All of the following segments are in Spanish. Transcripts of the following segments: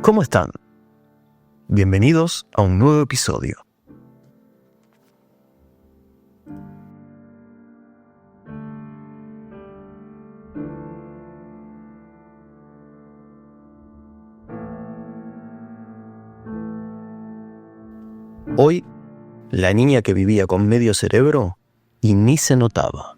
¿Cómo están? Bienvenidos a un nuevo episodio. Hoy, la niña que vivía con medio cerebro y ni se notaba.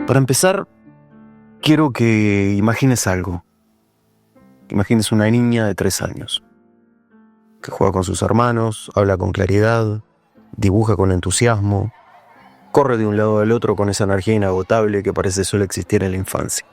Para empezar, quiero que imagines algo. Imagines una niña de 3 años, que juega con sus hermanos, habla con claridad, dibuja con entusiasmo, corre de un lado al otro con esa energía inagotable que parece solo existir en la infancia.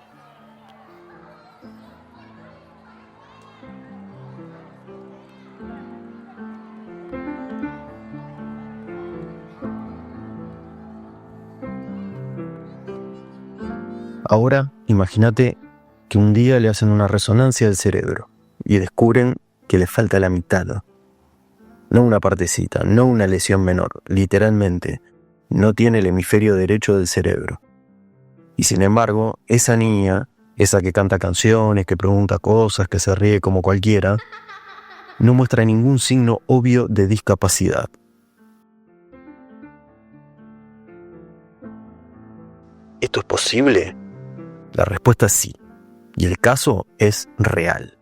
Ahora, imagínate que un día le hacen una resonancia del cerebro y descubren que le falta la mitad. No una partecita, no una lesión menor, literalmente, no tiene el hemisferio derecho del cerebro. Y sin embargo, esa niña, esa que canta canciones, que pregunta cosas, que se ríe como cualquiera, no muestra ningún signo obvio de discapacidad. ¿Esto es posible? La respuesta es sí, y el caso es real.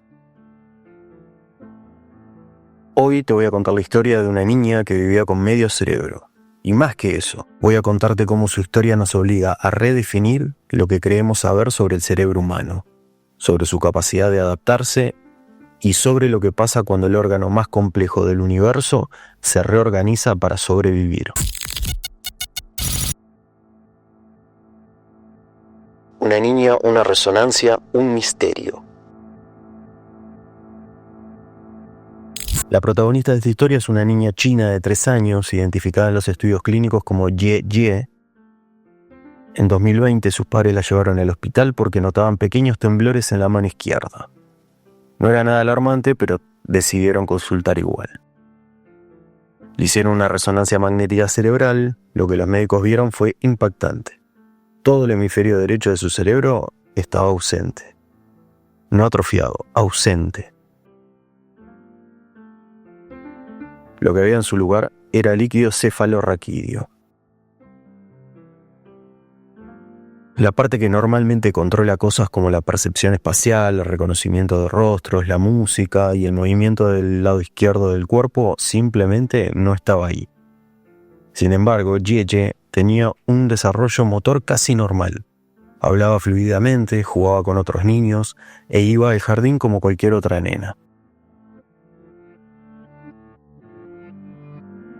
Hoy te voy a contar la historia de una niña que vivía con medio cerebro. Y más que eso, voy a contarte cómo su historia nos obliga a redefinir lo que creemos saber sobre el cerebro humano, sobre su capacidad de adaptarse y sobre lo que pasa cuando el órgano más complejo del universo se reorganiza para sobrevivir. Una niña, una resonancia, un misterio. La protagonista de esta historia es una niña china de 3 años, identificada en los estudios clínicos como Ye Ye. En 2020 sus padres la llevaron al hospital porque notaban pequeños temblores en la mano izquierda. No era nada alarmante, pero decidieron consultar igual. Le hicieron una resonancia magnética cerebral. Lo que los médicos vieron fue impactante. Todo el hemisferio derecho de su cerebro estaba ausente. No atrofiado, ausente. Lo que había en su lugar era líquido cefalorraquídeo. La parte que normalmente controla cosas como la percepción espacial, el reconocimiento de rostros, la música y el movimiento del lado izquierdo del cuerpo simplemente no estaba ahí. Sin embargo, Ye tenía un desarrollo motor casi normal. Hablaba fluidamente, jugaba con otros niños e iba al jardín como cualquier otra nena.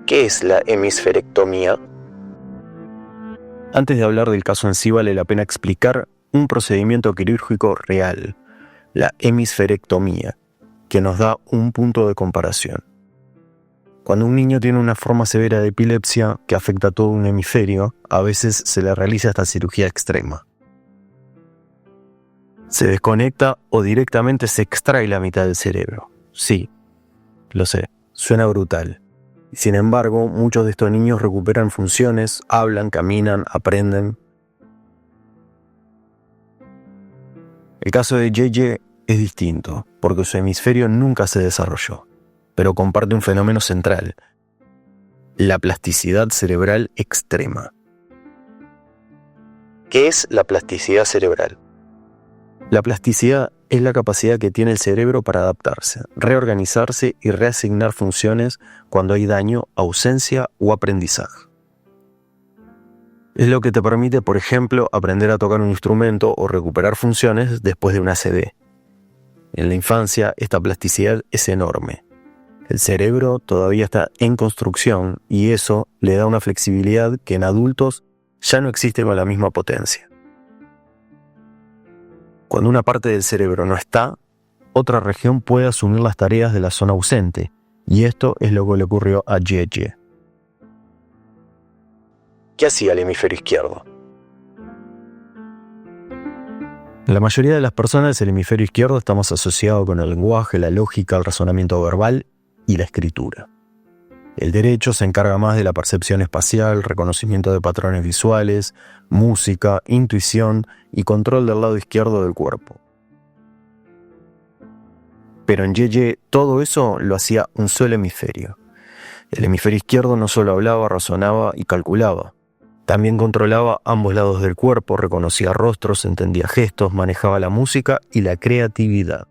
¿Qué es la hemisferectomía? Antes de hablar del caso en sí, vale la pena explicar un procedimiento quirúrgico real, la hemisferectomía, que nos da un punto de comparación. Cuando un niño tiene una forma severa de epilepsia que afecta a todo un hemisferio, a veces se le realiza esta cirugía extrema. Se desconecta o directamente se extrae la mitad del cerebro. Sí, lo sé, suena brutal. Sin embargo, muchos de estos niños recuperan funciones, hablan, caminan, aprenden. El caso de Ye es distinto, porque su hemisferio nunca se desarrolló, pero comparte un fenómeno central: la plasticidad cerebral extrema. ¿Qué es la plasticidad cerebral? La plasticidad es la capacidad que tiene el cerebro para adaptarse, reorganizarse y reasignar funciones cuando hay daño, ausencia o aprendizaje. Es lo que te permite, por ejemplo, aprender a tocar un instrumento o recuperar funciones después de una ACV. En la infancia, esta plasticidad es enorme. El cerebro todavía está en construcción y eso le da una flexibilidad que en adultos ya no existe con la misma potencia. Cuando una parte del cerebro no está, otra región puede asumir las tareas de la zona ausente, y esto es lo que le ocurrió a Ye. ¿Qué hacía el hemisferio izquierdo? La mayoría de las personas, el hemisferio izquierdo está más asociado con el lenguaje, la lógica, el razonamiento verbal y la escritura. El derecho se encarga más de la percepción espacial, reconocimiento de patrones visuales, música, intuición y control del lado izquierdo del cuerpo. Pero en Ye todo eso lo hacía un solo hemisferio. El hemisferio izquierdo no solo hablaba, razonaba y calculaba. También controlaba ambos lados del cuerpo, reconocía rostros, entendía gestos, manejaba la música y la creatividad.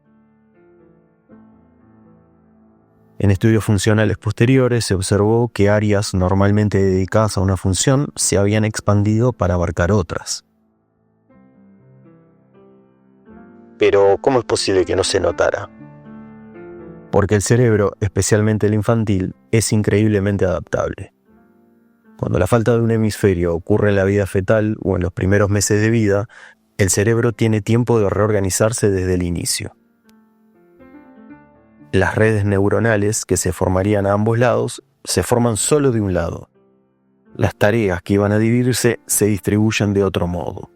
En estudios funcionales posteriores se observó que áreas normalmente dedicadas a una función se habían expandido para abarcar otras. Pero, ¿cómo es posible que no se notara? Porque el cerebro, especialmente el infantil, es increíblemente adaptable. Cuando la falta de un hemisferio ocurre en la vida fetal o en los primeros meses de vida, el cerebro tiene tiempo de reorganizarse desde el inicio. Las redes neuronales que se formarían a ambos lados se forman solo de un lado. Las tareas que iban a dividirse se distribuyen de otro modo.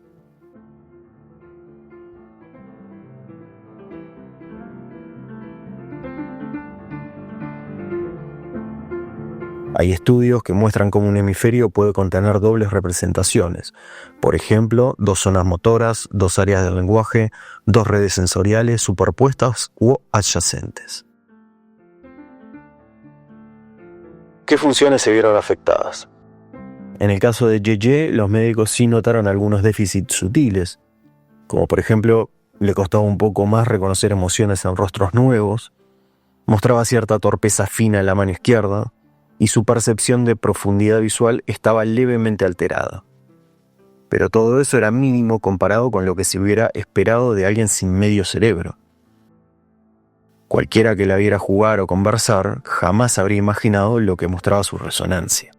Hay estudios que muestran cómo un hemisferio puede contener dobles representaciones. Por ejemplo, 2 zonas motoras, 2 áreas del lenguaje, 2 redes sensoriales superpuestas u adyacentes. ¿Qué funciones se vieron afectadas? En el caso de Ye, los médicos sí notaron algunos déficits sutiles, como por ejemplo, le costaba un poco más reconocer emociones en rostros nuevos, mostraba cierta torpeza fina en la mano izquierda, y su percepción de profundidad visual estaba levemente alterada. Pero todo eso era mínimo comparado con lo que se hubiera esperado de alguien sin medio cerebro. Cualquiera que la viera jugar o conversar jamás habría imaginado lo que mostraba su resonancia.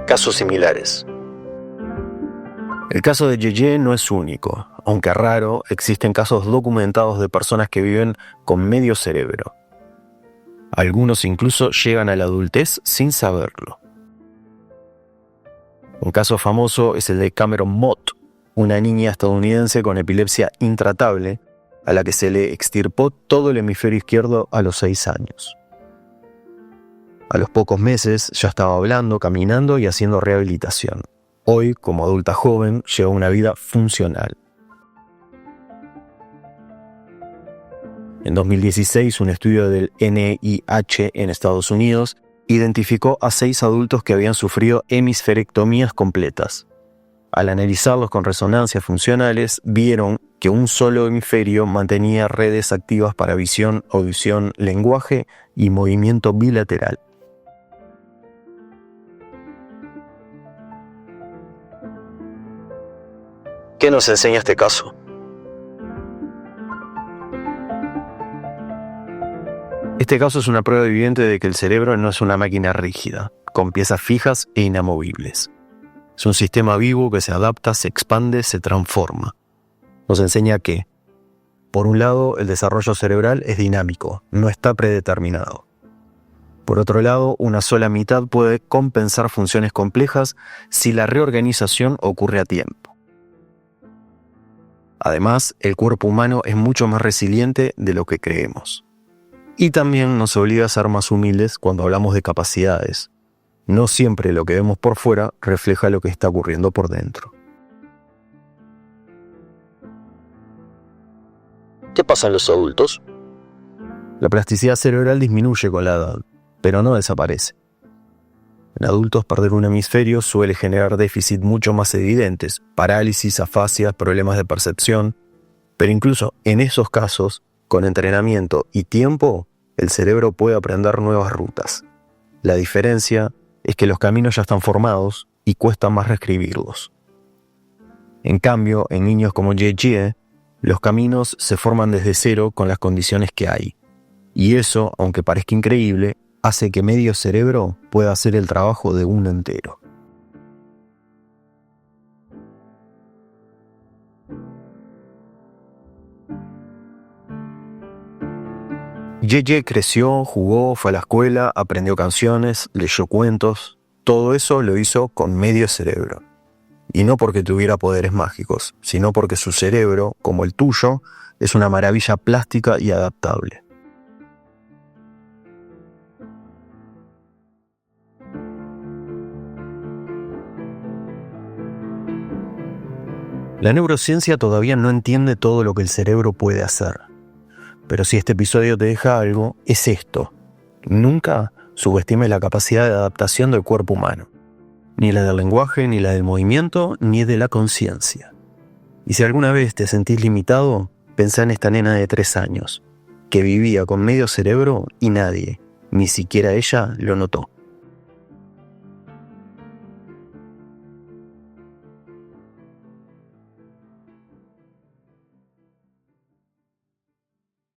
Casos similares. El caso de Ye no es único. Aunque raro, existen casos documentados de personas que viven con medio cerebro. Algunos incluso llegan a la adultez sin saberlo. Un caso famoso es el de Cameron Mott, una niña estadounidense con epilepsia intratable, a la que se le extirpó todo el hemisferio izquierdo a los 6 años. A los pocos meses ya estaba hablando, caminando y haciendo rehabilitación. Hoy, como adulta joven, lleva una vida funcional. En 2016, un estudio del NIH en Estados Unidos identificó a 6 adultos que habían sufrido hemisferectomías completas. Al analizarlos con resonancias funcionales, vieron que un solo hemisferio mantenía redes activas para visión, audición, lenguaje y movimiento bilateral. ¿Qué nos enseña este caso? Este caso es una prueba evidente de que el cerebro no es una máquina rígida, con piezas fijas e inamovibles. Es un sistema vivo que se adapta, se expande, se transforma. Nos enseña que, por un lado, el desarrollo cerebral es dinámico, no está predeterminado. Por otro lado, una sola mitad puede compensar funciones complejas si la reorganización ocurre a tiempo. Además, el cuerpo humano es mucho más resiliente de lo que creemos. Y también nos obliga a ser más humildes cuando hablamos de capacidades. No siempre lo que vemos por fuera refleja lo que está ocurriendo por dentro. ¿Qué pasa en los adultos? La plasticidad cerebral disminuye con la edad, pero no desaparece. En adultos, perder un hemisferio suele generar déficits mucho más evidentes, parálisis, afasias, problemas de percepción, pero incluso en esos casos, con entrenamiento y tiempo, el cerebro puede aprender nuevas rutas. La diferencia es que los caminos ya están formados y cuesta más reescribirlos. En cambio, en niños como Ye, los caminos se forman desde cero con las condiciones que hay. Y eso, aunque parezca increíble, hace que medio cerebro pueda hacer el trabajo de uno entero. Yeye creció, jugó, fue a la escuela, aprendió canciones, leyó cuentos. Todo eso lo hizo con medio cerebro. Y no porque tuviera poderes mágicos, sino porque su cerebro, como el tuyo, es una maravilla plástica y adaptable. La neurociencia todavía no entiende todo lo que el cerebro puede hacer. Pero si este episodio te deja algo, es esto. Nunca subestimes la capacidad de adaptación del cuerpo humano. Ni la del lenguaje, ni la del movimiento, ni de la conciencia. Y si alguna vez te sentís limitado, pensá en esta nena de 3 años, que vivía con medio cerebro y nadie, ni siquiera ella, lo notó.